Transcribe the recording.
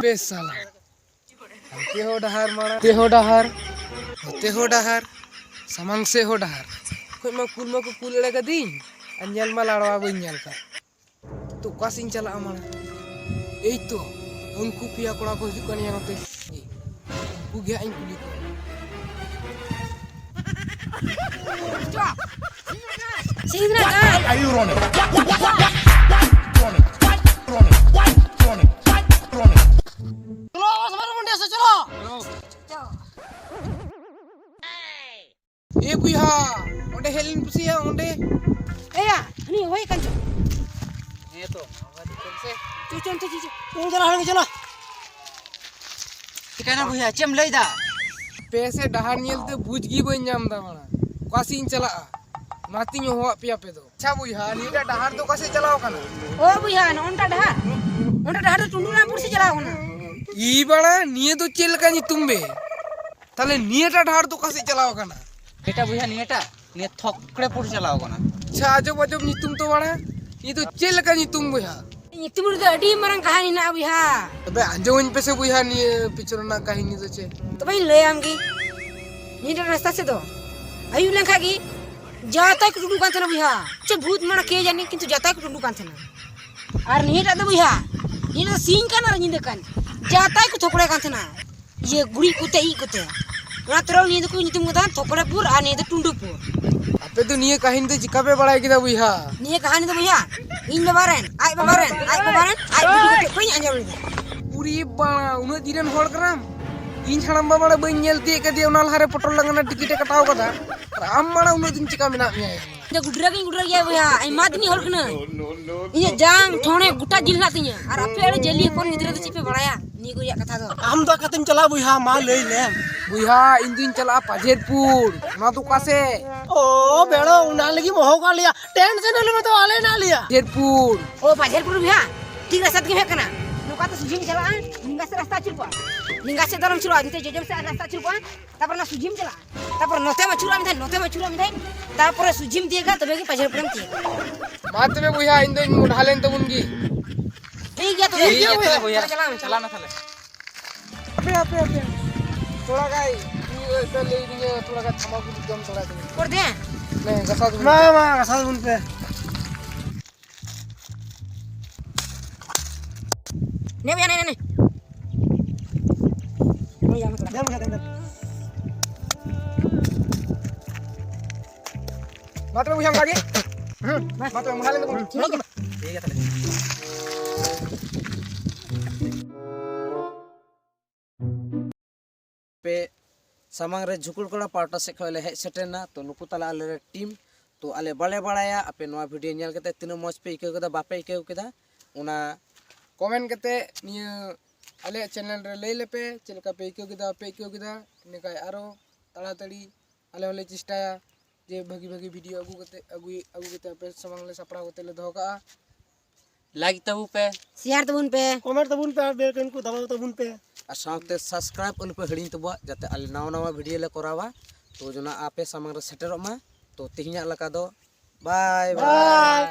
Base साला हमके हो डहार मारा ते हो डहार सामंग से हो डहार कोई मा को कुल एड़े कदीं अन्यल मा लाड़वा बई न्यल का तो कासिन चला मारा एई तो उनको पिया कोड़ा को हिजुक कनिया नते उनको गया इन कुली को Sindra kan? Are you running? Chalo, sama munde se chalo. A बुइहा ओंडे हेलिन पुसिया ओंडे Ya, ni hoi kan. ए तो आवाज कौन से Cucun. Chalo hal chalo. Tikana buya cem lay da. पैसे डहार नियलते बुझगी बई नाम दा मारा कासिन चला नातिन हो पिया पे दो अच्छा बुइहा नीटा डहार तो कैसे चलाओ कना Oh buya, onta dah. Onta dah tu tundu na pursi chalo na. ई बड़ा निये तो चेल कानी तुम्बे ताले नियेटा डहार तो कैसे चलाओ कना Eta buya ni eta ni thokre pur chalao kana. अच्छा अजब अजब नितुम तो बड़ा ये तो चेल कानी तुम बुइहा Ini timur tu adi marang kahani na buya. अबे अंजवन पे से बुइहा नि पिक्चर ना कहानी तो छे Tapi le amgi. Ni dah rasta se do. Ayu lengka gi. Jata ku tundu kan thana buya. Ce bhut mana ke jani kintu jata ku tundu kan thana. Ar ni dah buya. Ni dah sing kan ar ni kan. Jata ku thokre kan thana. Ye guri kute I kute. Na terau ni ku nitum kan thokre pur ar ni tundu pur. अबे तो निये कहानी तो चिका पे बड़ा किदा बुइहा Ni kahani tu buya. In babaran, ai babaran, koi anjam ni. पूरी बड़ा उन्हें दिरन होड़ करम इन छड़म बड़ा बई नेलती कदी उनाल हारे पटोल लगना टिकट कटाव कदा आम बड़ा उन्हें दिन चिका मिना मिया Dia gudra ya buya. Ai mat ni hol kena. Ini jang thone guta jil na tinya. Ar ape ada jeli pon gidra tu cipe baraya. Ni ko ya katha do. Am da katem chala buya ma lei lem. बुइहा इन दिन चला पाजेरपुर ना तो कासे Oh belo una lagi moho ka liya. Tension hole ma to ale na liya. पाजेरपुर Oh pajarpur buya. Tik rasta ke kena. Nuka tu sujim jalan. Ninggas rasta chulpa. Ninggas dalam chulpa. Dite jejam se rasta chulpa. Tapar na sujim jala. Tapar note ma chula midai. Tapar sujim diega tabe ki pajarpur ti. बात में बुइहा इन दिन मुढ़ालेन तो उनकी Tik ya to. Iya buya. Jalan. Chala na thale. अबे थोड़ा का ये ले लिए थोड़ा का तमाकू जम थोड़ा दे Kor de. नहीं गसा दो Ma asal bun pe. Ne buya ne. Oh ya mata. Dem. मात्र बुइहा लगे मात्र मुढ़ालेन तो Iya thale. पे सामंग रे झुकुल कोड़ा पार्टा से खले हे सेटेना तो नुकु तला आले रे टीम तो आले बड़े बड़ाया आपे नवा वीडियो नेल केते तिनो मौज पे इके कदा बापे इके केदा उना कमेंट कते निये आले चैनल रे ले लेपे चलका पे किदा निकाय आरो ताड़ाताड़ी आले होले चेष्टाया जे भागी वीडियो अगु कते पे समंग ले सपड़ा कते ले दोह का लाइक तबु पे Siar tu bun pe. Comment तबुन पे बेल कन को दबाव तबुन पे आ साउते सब्सक्राइब अन पे हडिन तबवा जाते आले नवा वीडियो ले करावा तो जना आपे सामंग रे सेटेरो मा तो तिहिया लका दो बाय बाय